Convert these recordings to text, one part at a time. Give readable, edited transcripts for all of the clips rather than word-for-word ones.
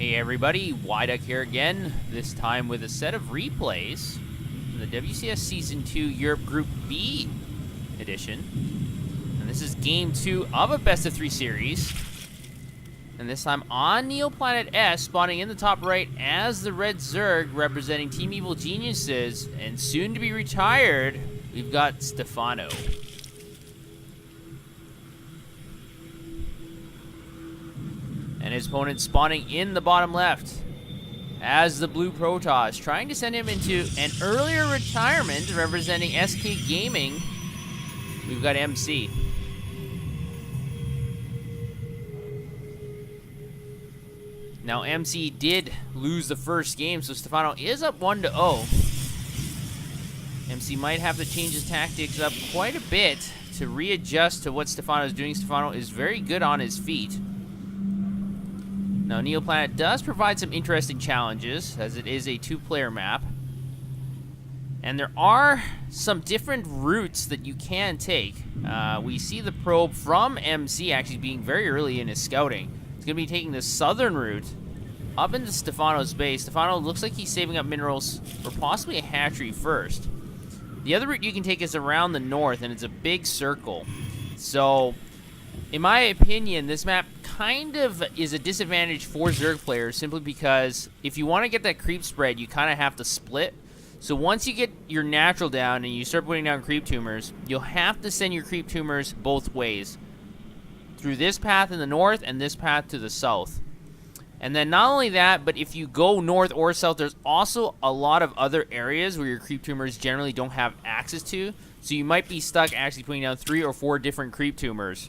Hey everybody, Wyduck here again, this time with a set of replays from the WCS Season 2 Europe Group B edition. And this is Game 2 of a Best of 3 series. And this time on Neoplanet S, spawning in the top right as the Red Zerg, representing Team Evil Geniuses, and soon to be retired, we've got Stephano. And his opponent spawning in the bottom left as the Blue Protoss, trying to send him into an earlier retirement, representing SKG Gaming. We've got MC. Now MC did lose the first game, so Stephano is up 1-0. MC might have to change his tactics up quite a bit to readjust to what Stephano is doing. Stephano is very good on his feet. Now, Neoplanet does provide some interesting challenges, as it is a two-player map. And there are some different routes that you can take. We see the probe from MC actually being very early in his scouting. It's going to be taking the southern route up into Stephano's base. Stephano looks like he's saving up minerals for possibly a hatchery first. The other route you can take is around the north, and it's a big circle. So, in my opinion, this map kind of is a disadvantage for Zerg players, simply because if you want to get that creep spread, you kind of have to split. So once you get your natural down and you start putting down creep tumors, you'll have to send your creep tumors both ways, through this path in the north and this path to the south. And then not only that, but if you go north or south, there's also a lot of other areas where your creep tumors generally don't have access to. So you might be stuck actually putting down 3 or 4 different creep tumors.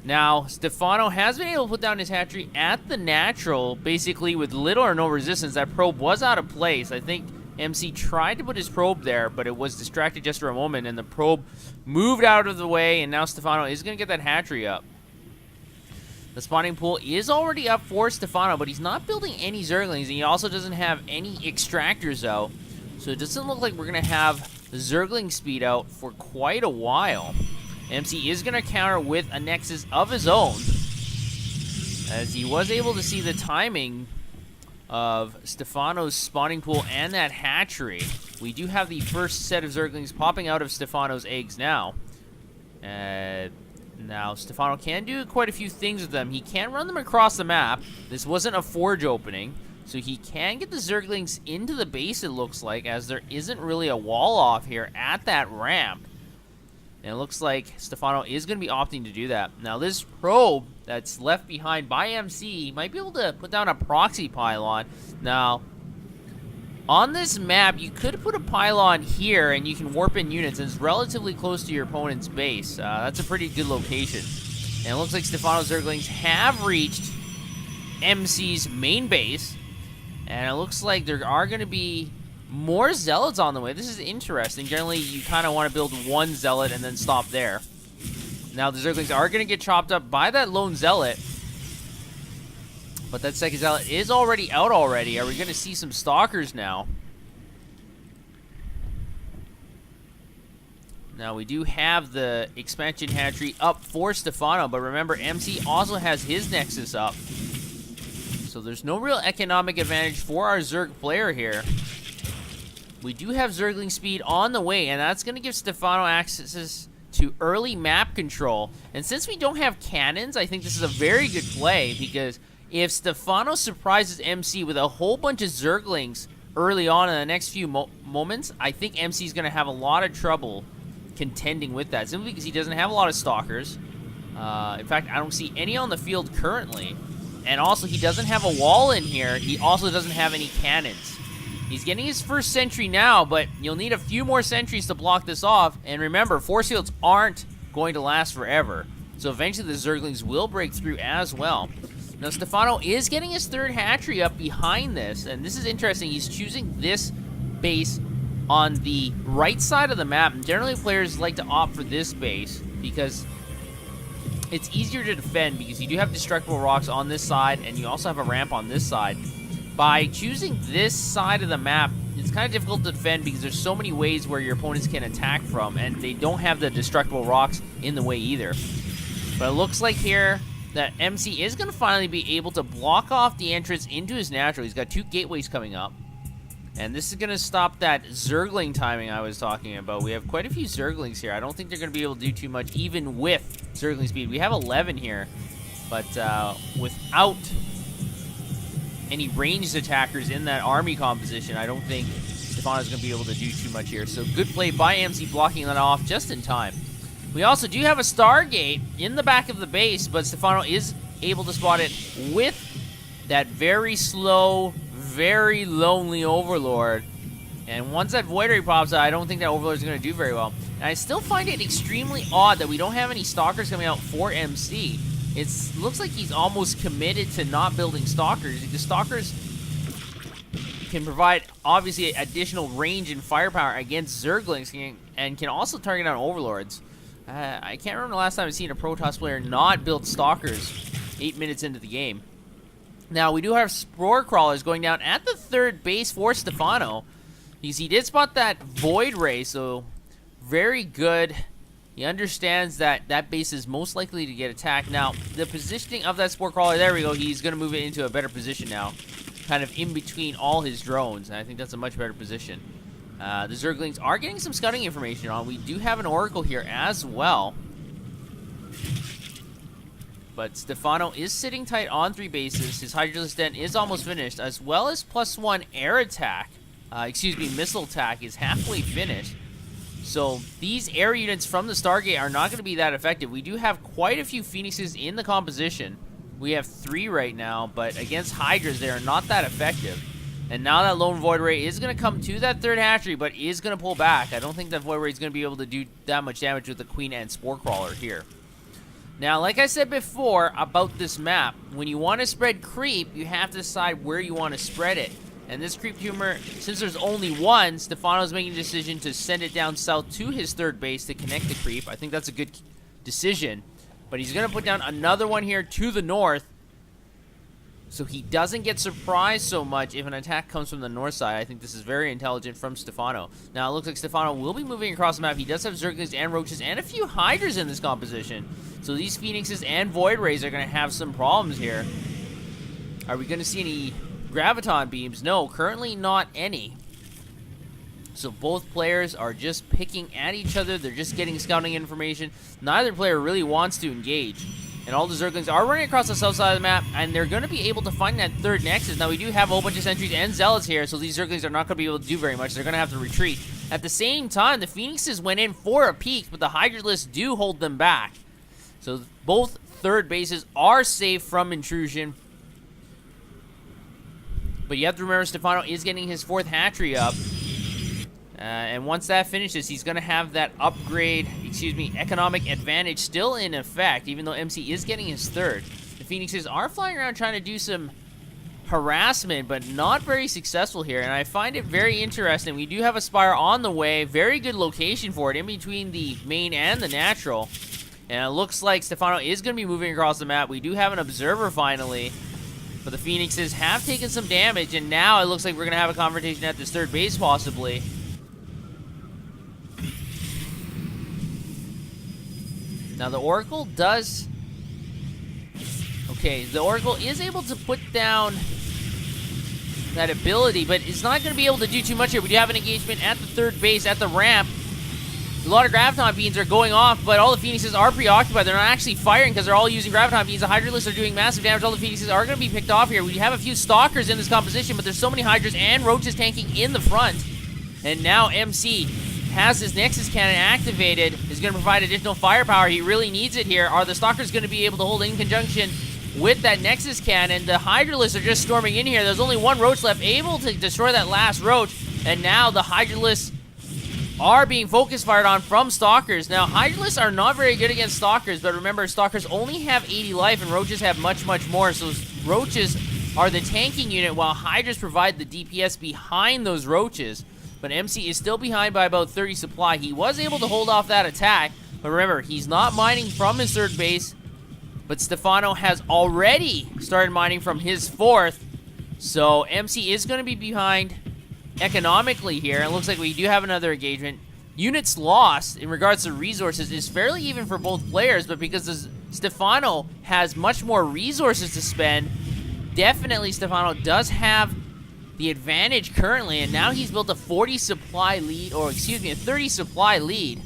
Now, Stephano has been able to put down his hatchery at the natural, basically with little or no resistance. That probe was out of place. I think MC tried to put his probe there, but it was distracted just for a moment, and the probe moved out of the way, and now Stephano is going to get that hatchery up. The spawning pool is already up for Stephano, but he's not building any Zerglings, and he also doesn't have any extractors out. So it doesn't look like we're going to have Zergling speed out for quite a while. MC is going to counter with a Nexus of his own, as he was able to see the timing of Stephano's spawning pool and that hatchery. We do have the first set of Zerglings popping out of Stephano's eggs now. Now, Stephano can do quite a few things with them. He can run them across the map. This wasn't a forge opening, so he can get the Zerglings into the base, it looks like, as there isn't really a wall off here at that ramp. And it looks like Stephano is going to be opting to do that. Now, this probe that's left behind by MC might be able to put down a proxy pylon. Now, on this map, you could put a pylon here, and you can warp in units, and it's relatively close to your opponent's base. That's a pretty good location. And it looks like Stephano's Zerglings have reached MC's main base. And it looks like there are going to be more zealots on the way. This is interesting. Generally, you kind of want to build one zealot and then stop there. Now, the Zerglings are going to get chopped up by that lone zealot. But that second zealot is already out already. Are we going to see some stalkers now? Now, we do have the expansion hatchery up for Stephano, but remember, MC also has his Nexus up. So there's no real economic advantage for our Zerg player here. We do have Zergling speed on the way, and that's going to give Stephano access to early map control. And since we don't have cannons, I think this is a very good play, because if Stephano surprises MC with a whole bunch of Zerglings early on in the next few moments, I think MC is going to have a lot of trouble contending with that, simply because he doesn't have a lot of stalkers. In fact, I don't see any on the field currently. And also, he doesn't have a wall in here. He also doesn't have any cannons. He's getting his first sentry now, but you'll need a few more sentries to block this off. And remember, force fields aren't going to last forever. So eventually the Zerglings will break through as well. Now, Stephano is getting his third hatchery up behind this. And this is interesting. He's choosing this base on the right side of the map. And generally, players like to opt for this base because it's easier to defend, because you do have destructible rocks on this side, and you also have a ramp on this side. By choosing this side of the map, it's kind of difficult to defend because there's so many ways where your opponents can attack from, and they don't have the destructible rocks in the way either. But it looks like here that MC is going to finally be able to block off the entrance into his natural. He's got 2 gateways coming up. And this is going to stop that Zergling timing I was talking about. We have quite a few Zerglings here. I don't think they're going to be able to do too much, even with Zergling speed. We have 11 here, but without any ranged attackers in that army composition, I don't think Stephano's going to be able to do too much here. So good play by MC, blocking that off just in time. We also do have a Stargate in the back of the base, but Stephano is able to spot it with that very slow, very lonely Overlord. And once that Void Ray pops out, I don't think that Overlord is going to do very well. And I still find it extremely odd that we don't have any Stalkers coming out for MC. It looks like he's almost committed to not building Stalkers. The Stalkers can provide, obviously, additional range and firepower against Zerglings and can also target down Overlords. I can't remember the last time I've seen a Protoss player not build Stalkers 8 minutes into the game. Now, we do have Spore Crawlers going down at the 3rd base for Stephano. He did spot that Void Ray, so very good. He understands that that base is most likely to get attacked. Now, the positioning of that Spore Crawler, there we go. He's going to move it into a better position now, kind of in between all his drones, and I think that's a much better position. The Zerglings are getting some scouting information on. We do have an Oracle here as well. But Stephano is sitting tight on 3 bases. His Hydralisk Den is almost finished, as well as +1 air attack. Missile attack is halfway finished. So these air units from the Stargate are not going to be that effective. We do have quite a few Phoenixes in the composition. We have 3 right now, but against Hydras, they are not that effective. And now that Lone Void Ray is going to come to that 3rd hatchery, but is going to pull back. I don't think that Void Ray is going to be able to do that much damage with the Queen and Spore Crawler here. Now, like I said before about this map, when you want to spread creep, you have to decide where you want to spread it. And this creep tumor, since there's only one, Stephano's making a decision to send it down south to his 3rd base to connect the creep. I think that's a good decision. But he's going to put down another one here to the north, so he doesn't get surprised so much if an attack comes from the north side. I think this is very intelligent from Stephano. Now, it looks like Stephano will be moving across the map. He does have Zerglings and Roaches and a few Hydras in this composition. So these Phoenixes and Void Rays are going to have some problems here. Are we going to see any Graviton Beams? No, currently not any. So both players are just picking at each other. They're just getting scouting information. Neither player really wants to engage. And all the Zerglings are running across the south side of the map, and they're going to be able to find that 3rd Nexus. Now, we do have a whole bunch of sentries and zealots here, so these Zerglings are not going to be able to do very much. They're going to have to retreat. At the same time, the Phoenixes went in for a peek, but the Hydralisks do hold them back. So both 3rd bases are safe from intrusion. But you have to remember, Stephano is getting his 4th hatchery up. And once that finishes, he's going to have that economic advantage still in effect, even though MC is getting his 3rd. The Phoenixes are flying around trying to do some harassment, but not very successful here. And I find it very interesting. We do have a Spire on the way. Very good location for it, in between the main and the natural. And it looks like Stephano is going to be moving across the map. We do have an Observer finally. But the Phoenixes have taken some damage, and now it looks like we're going to have a confrontation at this 3rd base, possibly. Now, the Oracle does... Okay, the Oracle is able to put down that ability, but it's not going to be able to do too much here. We do have an engagement at the 3rd base, at the ramp. A lot of Graviton Beams are going off, but all the Phoenixes are preoccupied. They're not actually firing because they're all using Graviton Beams. The Hydralisks are doing massive damage. All the Phoenixes are going to be picked off here. We have a few Stalkers in this composition, but there's so many Hydras and Roaches tanking in the front. And now MC has his Nexus Cannon activated. Is going to provide additional firepower. He really needs it here. Are the Stalkers going to be able to hold in conjunction with that Nexus Cannon? The Hydralisks are just storming in here. There's only one Roach left, able to destroy that last Roach. And now the Hydralisks are being focus fired on from Stalkers. Now, Hydralisks are not very good against Stalkers, but remember, Stalkers only have 80 life, and Roaches have much, much more. So Roaches are the tanking unit, while Hydras provide the DPS behind those Roaches. But MC is still behind by about 30 supply. He was able to hold off that attack, but remember, he's not mining from his 3rd base, but Stephano has already started mining from his 4th. So MC is going to be behind economically here. It looks like we do have another engagement. Units lost in regards to resources is fairly even for both players, but because Stephano has much more resources to spend. Definitely Stephano does have the advantage currently, and now he's built a 40 supply lead, or excuse me, a 30 supply lead.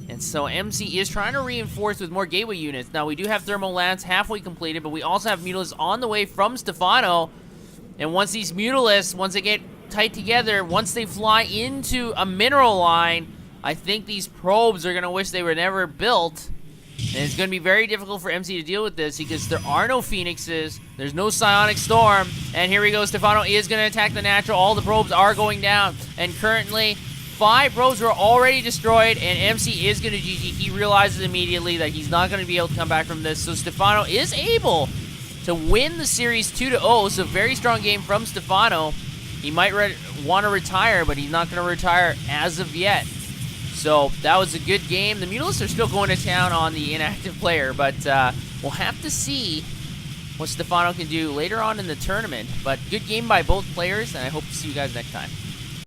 And so MC is trying to reinforce with more gateway units. Now we do have Thermal Lance halfway completed, but we also have Mutalisks on the way from Stephano. And once these Mutalisks, once they get tight together, once they fly into a mineral line, I think these probes are going to wish they were never built. And it's going to be very difficult for MC to deal with this because there are no Phoenixes, there's no Psionic Storm, and here we go, Stephano is going to attack the natural, all the probes are going down, and currently 5 probes were already destroyed, and MC is going to GG. He realizes immediately that he's not going to be able to come back from this, so Stephano is able to win the series 2-0, so very strong game from Stephano. He might want to retire, but he's not going to retire as of yet. So that was a good game. The Mutalisks are still going to town on the inactive player, but we'll have to see what Stephano can do later on in the tournament. But good game by both players, and I hope to see you guys next time.